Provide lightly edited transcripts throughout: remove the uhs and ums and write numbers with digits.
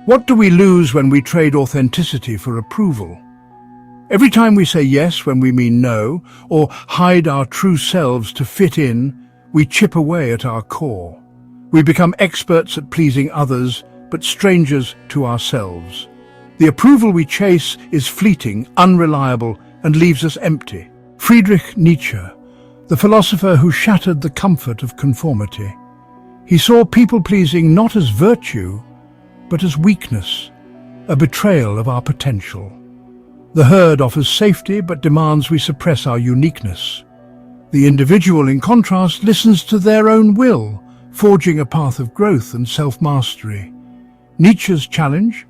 What do we lose when we trade authenticity for approval? Every time we say yes when we mean no, or hide our true selves to fit in, we chip away at our core. We become experts at pleasing others, but strangers to ourselves. The approval we chase is fleeting, unreliable, and leaves us empty. Friedrich Nietzsche, the philosopher who shattered the comfort of conformity. He saw people-pleasing not as virtue, but as weakness, a betrayal of our potential. The herd offers safety but demands we suppress our uniqueness. The individual, in contrast, listens to their own will, forging a path of growth and self-mastery. Nietzsche's challenge?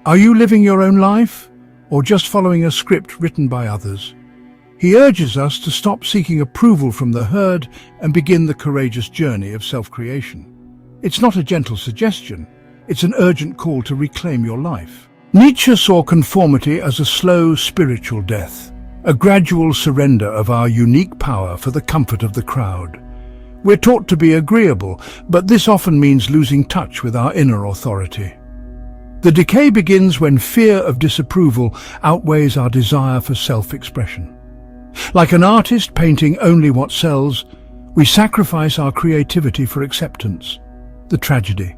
Are you living your own life, or just following a script written by others? He urges us to stop seeking approval from the herd and begin the courageous journey of self-creation. It's not a gentle suggestion, it's an urgent call to reclaim your life. Nietzsche saw conformity as a slow spiritual death, a gradual surrender of our unique power for the comfort of the crowd. We're taught to be agreeable, but this often means losing touch with our inner authority. The decay begins when fear of disapproval outweighs our desire for self-expression. Like an artist painting only what sells, we sacrifice our creativity for acceptance. The tragedy.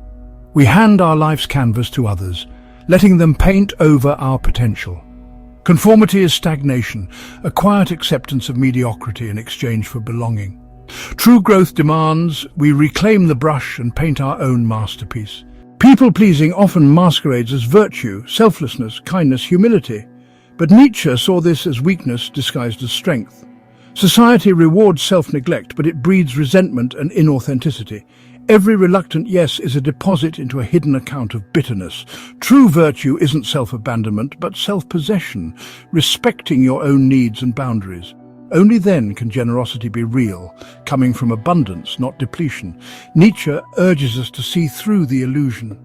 We hand our life's canvas to others, letting them paint over our potential. Conformity is stagnation, a quiet acceptance of mediocrity in exchange for belonging. True growth demands we reclaim the brush and paint our own masterpiece. People-pleasing often masquerades as virtue, selflessness, kindness, humility. But Nietzsche saw this as weakness disguised as strength. Society rewards self-neglect, but it breeds resentment and inauthenticity. Every reluctant yes is a deposit into a hidden account of bitterness. True virtue isn't self-abandonment, but self-possession, respecting your own needs and boundaries. Only then can generosity be real, coming from abundance, not depletion. Nietzsche urges us to see through the illusion.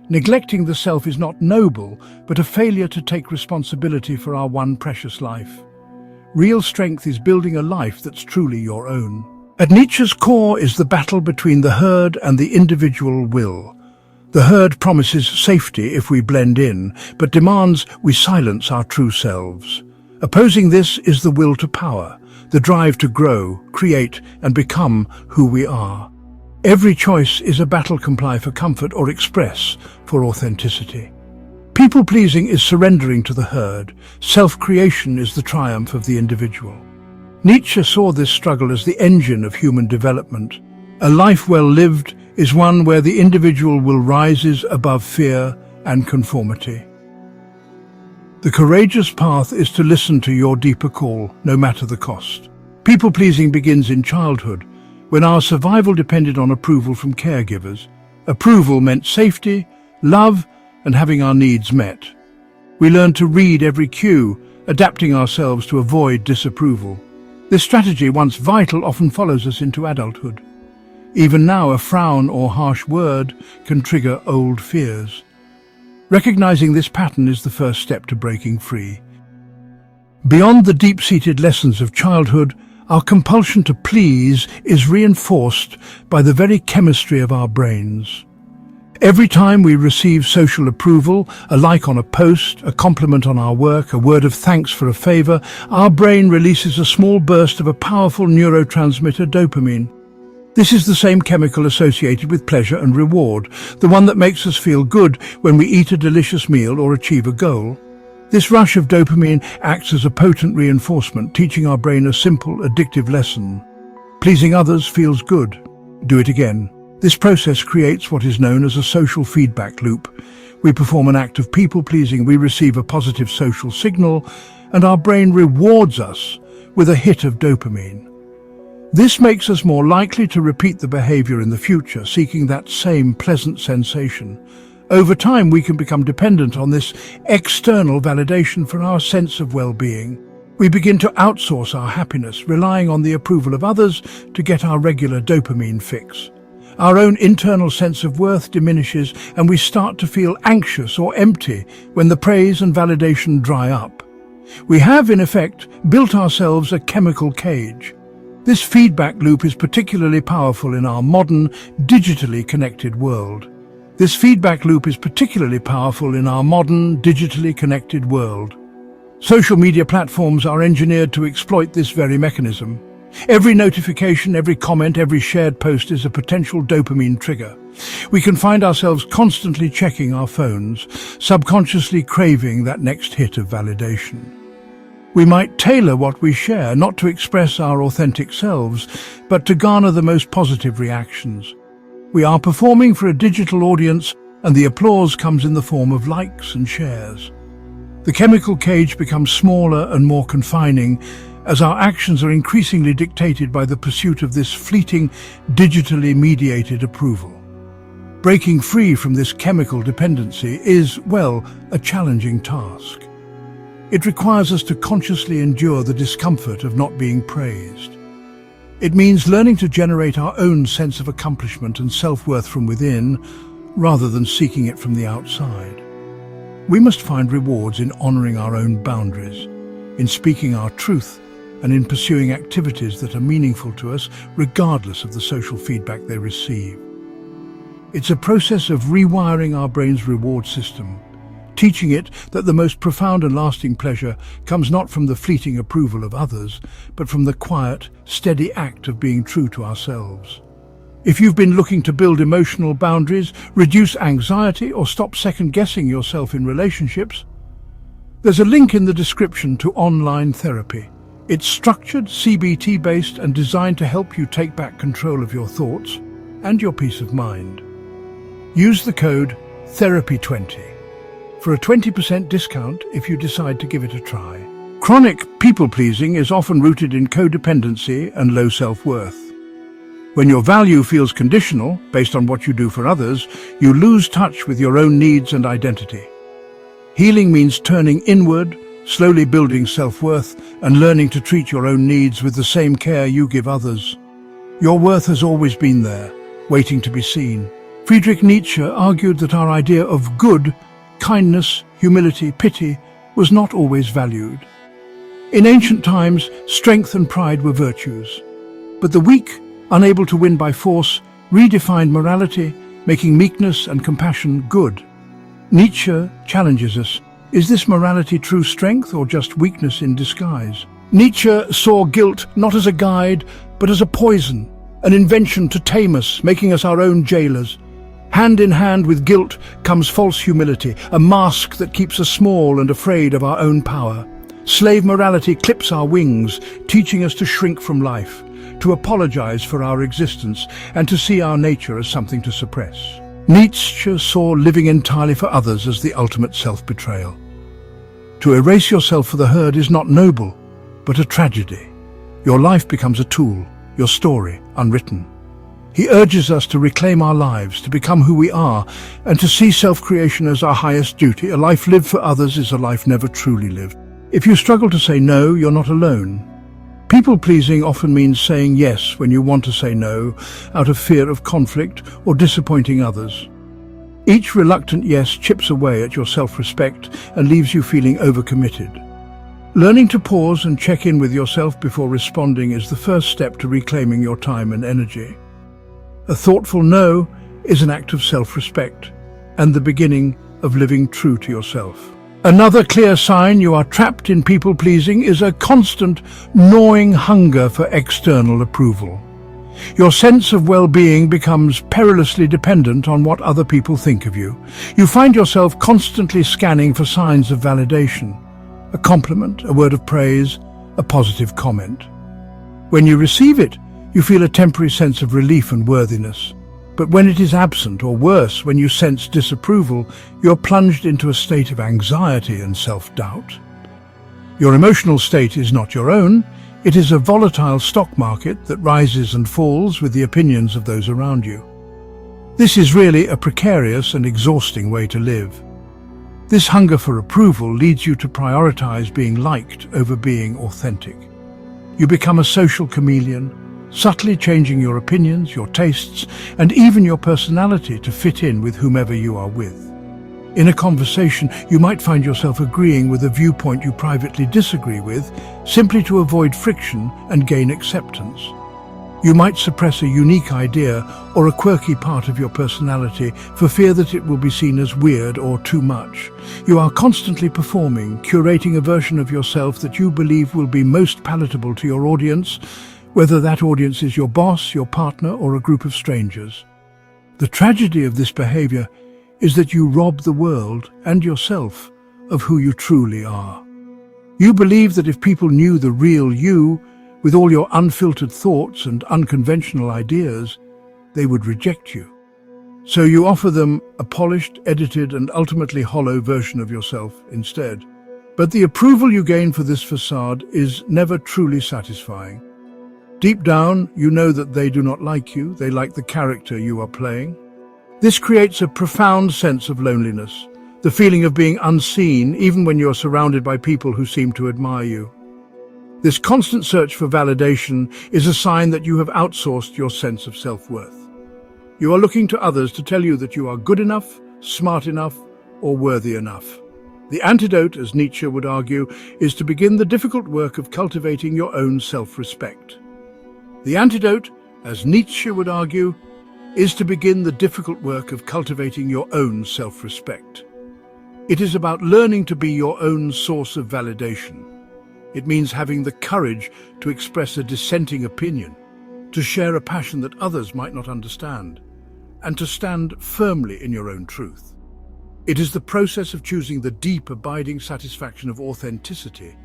Neglecting the self is not noble, but a failure to take responsibility for our one precious life. Real strength is building a life that's truly your own. At Nietzsche's core is the battle between the herd and the individual will. The herd promises safety if we blend in, but demands we silence our true selves. Opposing this is the will to power, the drive to grow, create, and become who we are. Every choice is a battle: comply for comfort or express for authenticity. People-pleasing is surrendering to the herd. Self-creation is the triumph of the individual. Nietzsche saw this struggle as the engine of human development. A life well lived is one where the individual will rises above fear and conformity. The courageous path is to listen to your deeper call, no matter the cost. People-pleasing begins in childhood, when our survival depended on approval from caregivers. Approval meant safety, love, and having our needs met. We learned to read every cue, adapting ourselves to avoid disapproval. This strategy, once vital, often follows us into adulthood. Even now, a frown or harsh word can trigger old fears. Recognizing this pattern is the first step to breaking free. Beyond the deep-seated lessons of childhood, our compulsion to please is reinforced by the very chemistry of our brains. Every time we receive social approval, a like on a post, a compliment on our work, a word of thanks for a favor, our brain releases a small burst of a powerful neurotransmitter, dopamine. This is the same chemical associated with pleasure and reward, the one that makes us feel good when we eat a delicious meal or achieve a goal. This rush of dopamine acts as a potent reinforcement, teaching our brain a simple, addictive lesson. Pleasing others feels good. Do it again. This process creates what is known as a social feedback loop. We perform an act of people-pleasing, we receive a positive social signal, and our brain rewards us with a hit of dopamine. This makes us more likely to repeat the behavior in the future, seeking that same pleasant sensation. Over time, we can become dependent on this external validation for our sense of well-being. We begin to outsource our happiness, relying on the approval of others to get our regular dopamine fix. Our own internal sense of worth diminishes, and we start to feel anxious or empty when the praise and validation dry up. We have, in effect, built ourselves a chemical cage. This feedback loop is particularly powerful in our modern, digitally connected world. This feedback loop is particularly powerful in our modern, digitally connected world. Social media platforms are engineered to exploit this very mechanism. Every notification, every comment, every shared post is a potential dopamine trigger. We can find ourselves constantly checking our phones, subconsciously craving that next hit of validation. We might tailor what we share, not to express our authentic selves, but to garner the most positive reactions. We are performing for a digital audience, and the applause comes in the form of likes and shares. The chemical cage becomes smaller and more confining, as our actions are increasingly dictated by the pursuit of this fleeting, digitally mediated approval. Breaking free from this chemical dependency is, well, a challenging task. It requires us to consciously endure the discomfort of not being praised. It means learning to generate our own sense of accomplishment and self-worth from within, rather than seeking it from the outside. We must find rewards in honoring our own boundaries, in speaking our truth, and in pursuing activities that are meaningful to us, regardless of the social feedback they receive. It's a process of rewiring our brain's reward system, teaching it that the most profound and lasting pleasure comes not from the fleeting approval of others, but from the quiet, steady act of being true to ourselves. If you've been looking to build emotional boundaries, reduce anxiety, or stop second-guessing yourself in relationships, there's a link in the description to online therapy. It's structured, CBT-based, and designed to help you take back control of your thoughts and your peace of mind. Use the code THERAPY20 for a 20% discount if you decide to give it a try. Chronic people-pleasing is often rooted in codependency and low self-worth. When your value feels conditional, based on what you do for others, you lose touch with your own needs and identity. Healing means turning inward, slowly building self-worth, and learning to treat your own needs with the same care you give others. Your worth has always been there, waiting to be seen. Friedrich Nietzsche argued that our idea of good, kindness, humility, pity, was not always valued. In ancient times, strength and pride were virtues. But the weak, unable to win by force, redefined morality, making meekness and compassion good. Nietzsche challenges us. Is this morality true strength or just weakness in disguise? Nietzsche saw guilt not as a guide, but as a poison, an invention to tame us, making us our own jailers. Hand in hand with guilt comes false humility, a mask that keeps us small and afraid of our own power. Slave morality clips our wings, teaching us to shrink from life, to apologize for our existence, and to see our nature as something to suppress. Nietzsche saw living entirely for others as the ultimate self-betrayal. To erase yourself for the herd is not noble, but a tragedy. Your life becomes a tool, your story unwritten. He urges us to reclaim our lives, to become who we are, and to see self-creation as our highest duty. A life lived for others is a life never truly lived. If you struggle to say no, you're not alone. People-pleasing often means saying yes when you want to say no, out of fear of conflict or disappointing others. Each reluctant yes chips away at your self-respect and leaves you feeling overcommitted. Learning to pause and check in with yourself before responding is the first step to reclaiming your time and energy. A thoughtful no is an act of self-respect and the beginning of living true to yourself. Another clear sign you are trapped in people-pleasing is a constant, gnawing hunger for external approval. Your sense of well-being becomes perilously dependent on what other people think of you. You find yourself constantly scanning for signs of validation, a compliment, a word of praise, a positive comment. When you receive it, you feel a temporary sense of relief and worthiness. But when it is absent, or worse, when you sense disapproval, you're plunged into a state of anxiety and self-doubt. Your emotional state is not your own. It is a volatile stock market that rises and falls with the opinions of those around you. This is really a precarious and exhausting way to live. This hunger for approval leads you to prioritize being liked over being authentic. You become a social chameleon, subtly changing your opinions, your tastes, and even your personality to fit in with whomever you are with. In a conversation, you might find yourself agreeing with a viewpoint you privately disagree with, simply to avoid friction and gain acceptance. You might suppress a unique idea or a quirky part of your personality for fear that it will be seen as weird or too much. You are constantly performing, curating a version of yourself that you believe will be most palatable to your audience, whether that audience is your boss, your partner, or a group of strangers. The tragedy of this behavior is that you rob the world and yourself of who you truly are. You believe that if people knew the real you, with all your unfiltered thoughts and unconventional ideas, they would reject you. So you offer them a polished, edited, and ultimately hollow version of yourself instead. But the approval you gain for this facade is never truly satisfying. Deep down, you know that they do not like you, they like the character you are playing. This creates a profound sense of loneliness, the feeling of being unseen even when you're surrounded by people who seem to admire you. This constant search for validation is a sign that you have outsourced your sense of self-worth. You are looking to others to tell you that you are good enough, smart enough, or worthy enough. The antidote, as Nietzsche would argue, is to begin the difficult work of cultivating your own self-respect. The antidote, as Nietzsche would argue, is to begin the difficult work of cultivating your own self-respect. It is about learning to be your own source of validation. It means having the courage to express a dissenting opinion, to share a passion that others might not understand, and to stand firmly in your own truth. It is the process of choosing the deep, abiding satisfaction of authenticity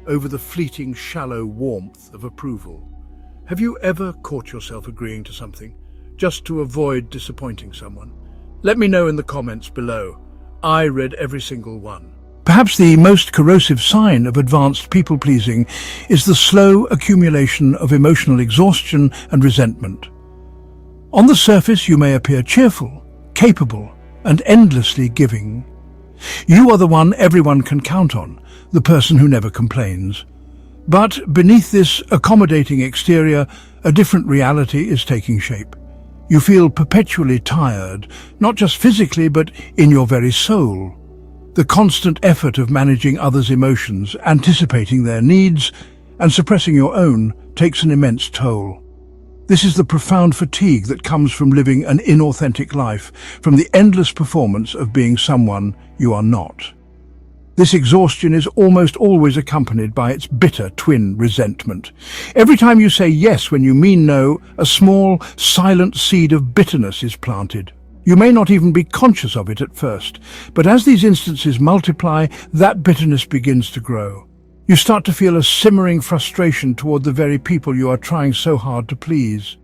over the fleeting, shallow warmth of approval. Have you ever caught yourself agreeing to something just to avoid disappointing someone? Let me know in the comments below. I read every single one. Perhaps the most corrosive sign of advanced people-pleasing is the slow accumulation of emotional exhaustion and resentment. On the surface, you may appear cheerful, capable, and endlessly giving. You are the one everyone can count on, the person who never complains. But beneath this accommodating exterior, a different reality is taking shape. You feel perpetually tired, not just physically, but in your very soul. The constant effort of managing others' emotions, anticipating their needs, and suppressing your own takes an immense toll. This is the profound fatigue that comes from living an inauthentic life, from the endless performance of being someone you are not. This exhaustion is almost always accompanied by its bitter twin resentment. Every time you say yes when you mean no, a small, silent seed of bitterness is planted. You may not even be conscious of it at first, but as these instances multiply, that bitterness begins to grow. You start to feel a simmering frustration toward the very people you are trying so hard to please.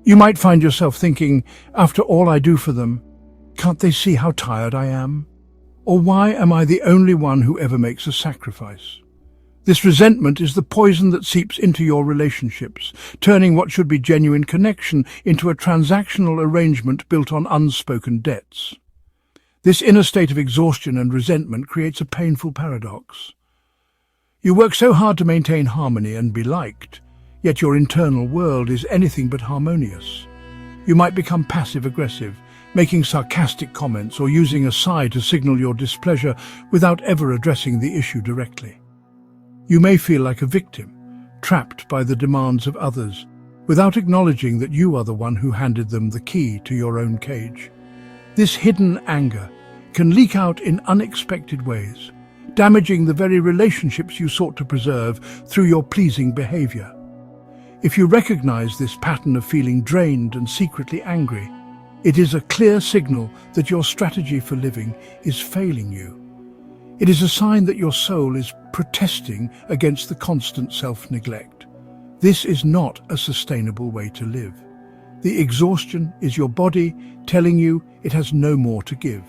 You might find yourself thinking, after all I do for them, can't they see how tired I am? Or why am I the only one who ever makes a sacrifice? This resentment is the poison that seeps into your relationships, turning what should be genuine connection into a transactional arrangement built on unspoken debts. This inner state of exhaustion and resentment creates a painful paradox. You work so hard to maintain harmony and be liked, yet your internal world is anything but harmonious. You might become passive-aggressive, making sarcastic comments or using a sigh to signal your displeasure without ever addressing the issue directly. You may feel like a victim, trapped by the demands of others, without acknowledging that you are the one who handed them the key to your own cage. This hidden anger can leak out in unexpected ways, damaging the very relationships you sought to preserve through your pleasing behavior. If you recognize this pattern of feeling drained and secretly angry, it is a clear signal that your strategy for living is failing you. It is a sign that your soul is protesting against the constant self-neglect. This is not a sustainable way to live. The exhaustion is your body telling you it has no more to give.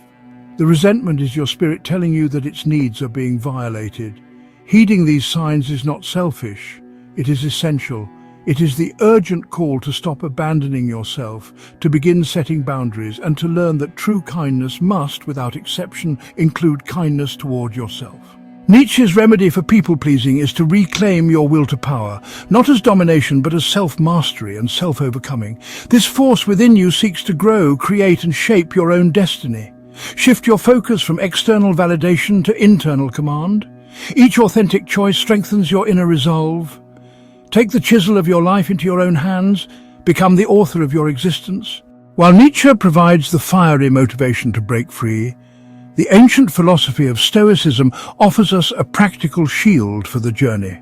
The resentment is your spirit telling you that its needs are being violated. Heeding these signs is not selfish, it is essential. It is the urgent call to stop abandoning yourself, to begin setting boundaries, and to learn that true kindness must, without exception, include kindness toward yourself. Nietzsche's remedy for people-pleasing is to reclaim your will to power, not as domination but as self-mastery and self-overcoming. This force within you seeks to grow, create and shape your own destiny. Shift your focus from external validation to internal command. Each authentic choice strengthens your inner resolve. Take the chisel of your life into your own hands, become the author of your existence. While Nietzsche provides the fiery motivation to break free, the ancient philosophy of Stoicism offers us a practical shield for the journey.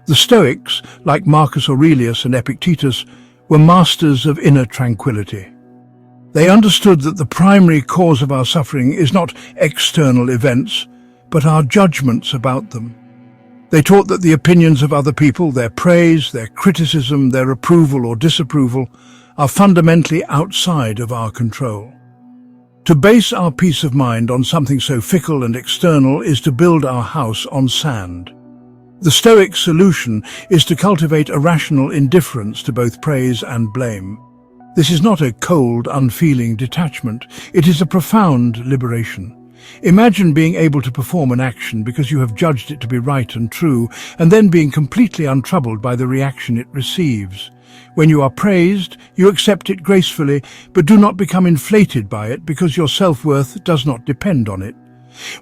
The Stoics, like Marcus Aurelius and Epictetus, were masters of inner tranquility. They understood that the primary cause of our suffering is not external events, but our judgments about them. They taught that the opinions of other people, their praise, their criticism, their approval or disapproval, are fundamentally outside of our control. To base our peace of mind on something so fickle and external is to build our house on sand. The Stoic solution is to cultivate a rational indifference to both praise and blame. This is not a cold, unfeeling detachment. It is a profound liberation. Imagine being able to perform an action because you have judged it to be right and true, and then being completely untroubled by the reaction it receives. When you are praised, you accept it gracefully, but do not become inflated by it because your self-worth does not depend on it.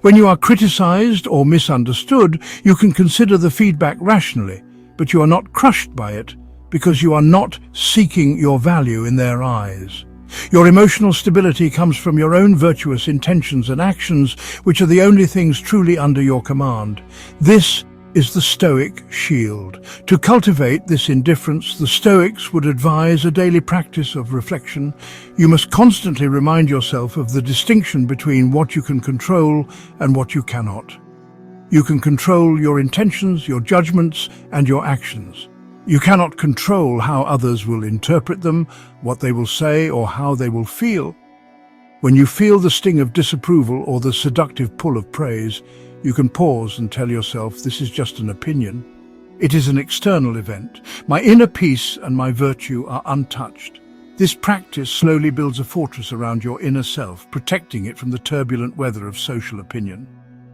When you are criticized or misunderstood, you can consider the feedback rationally, but you are not crushed by it because you are not seeking your value in their eyes. Your emotional stability comes from your own virtuous intentions and actions, which are the only things truly under your command. This is the Stoic shield. To cultivate this indifference, the Stoics would advise a daily practice of reflection. You must constantly remind yourself of the distinction between what you can control and what you cannot. You can control your intentions, your judgments, and your actions. You cannot control how others will interpret them, what they will say, or how they will feel. When you feel the sting of disapproval or the seductive pull of praise, you can pause and tell yourself, this is just an opinion. It is an external event. My inner peace and my virtue are untouched. This practice slowly builds a fortress around your inner self, protecting it from the turbulent weather of social opinion.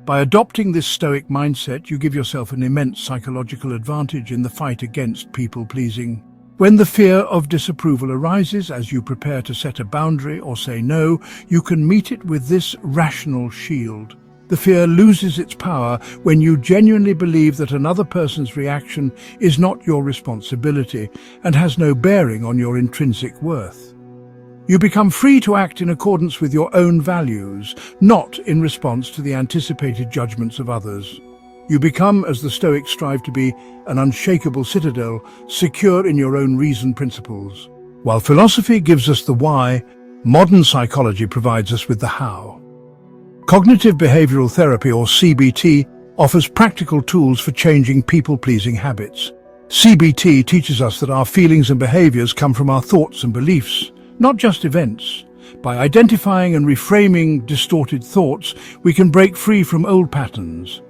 By adopting this Stoic mindset, you give yourself an immense psychological advantage in the fight against people-pleasing. When the fear of disapproval arises as you prepare to set a boundary or say no, you can meet it with this rational shield. The fear loses its power when you genuinely believe that another person's reaction is not your responsibility and has no bearing on your intrinsic worth. You become free to act in accordance with your own values, not in response to the anticipated judgments of others. You become, as the Stoics strive to be, an unshakable citadel, secure in your own reasoned principles. While philosophy gives us the why, modern psychology provides us with the how. Cognitive behavioral therapy, or CBT, offers practical tools for changing people-pleasing habits. CBT teaches us that our feelings and behaviors come from our thoughts and beliefs, not just events. By identifying and reframing distorted thoughts, we can break free from old patterns.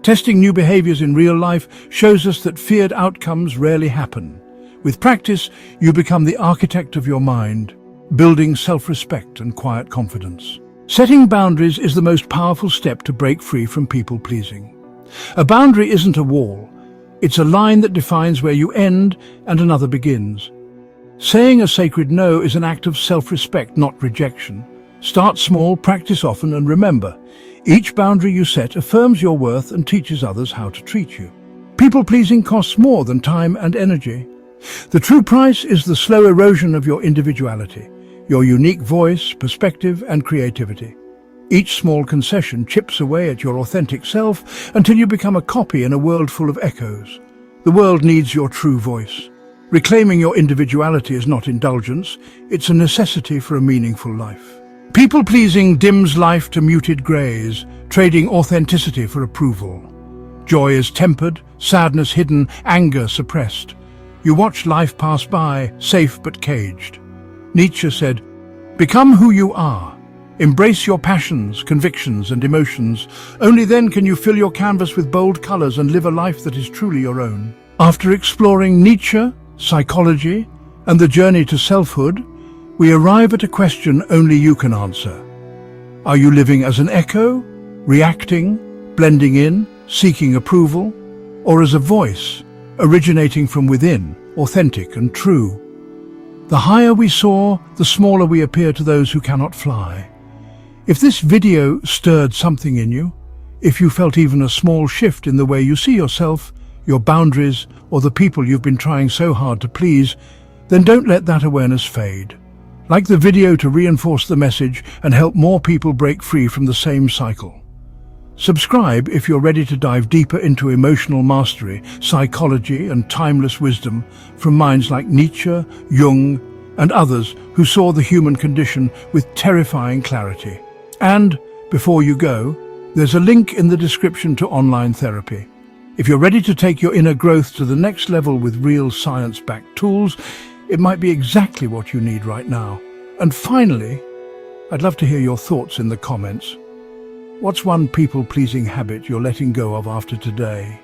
Testing new behaviors in real life shows us that feared outcomes rarely happen. With practice, you become the architect of your mind, building self-respect and quiet confidence. Setting boundaries is the most powerful step to break free from people-pleasing. A boundary isn't a wall. It's a line that defines where you end and another begins. Saying a sacred no is an act of self-respect, not rejection. Start small, practice often, and remember, each boundary you set affirms your worth and teaches others how to treat you. People-pleasing costs more than time and energy. The true price is the slow erosion of your individuality, your unique voice, perspective, and creativity. Each small concession chips away at your authentic self until you become a copy in a world full of echoes. The world needs your true voice. Reclaiming your individuality is not indulgence, it's a necessity for a meaningful life. People-pleasing dims life to muted greys, trading authenticity for approval. Joy is tempered, sadness hidden, anger suppressed. You watch life pass by, safe but caged. Nietzsche said, "Become who you are. Embrace your passions, convictions, and emotions. Only then can you fill your canvas with bold colors and live a life that is truly your own." After exploring Nietzsche, psychology, and the journey to selfhood, we arrive at a question only you can answer. Are you living as an echo, reacting, blending in, seeking approval, or as a voice, originating from within, authentic and true? The higher we soar, the smaller we appear to those who cannot fly. If this video stirred something in you, if you felt even a small shift in the way you see yourself, your boundaries, or the people you've been trying so hard to please, then don't let that awareness fade. Like the video to reinforce the message and help more people break free from the same cycle. Subscribe if you're ready to dive deeper into emotional mastery, psychology, and timeless wisdom from minds like Nietzsche, Jung, and others who saw the human condition with terrifying clarity. And, before you go, there's a link in the description to online therapy. If you're ready to take your inner growth to the next level with real science-backed tools, it might be exactly what you need right now. And finally, I'd love to hear your thoughts in the comments. What's one people-pleasing habit you're letting go of after today?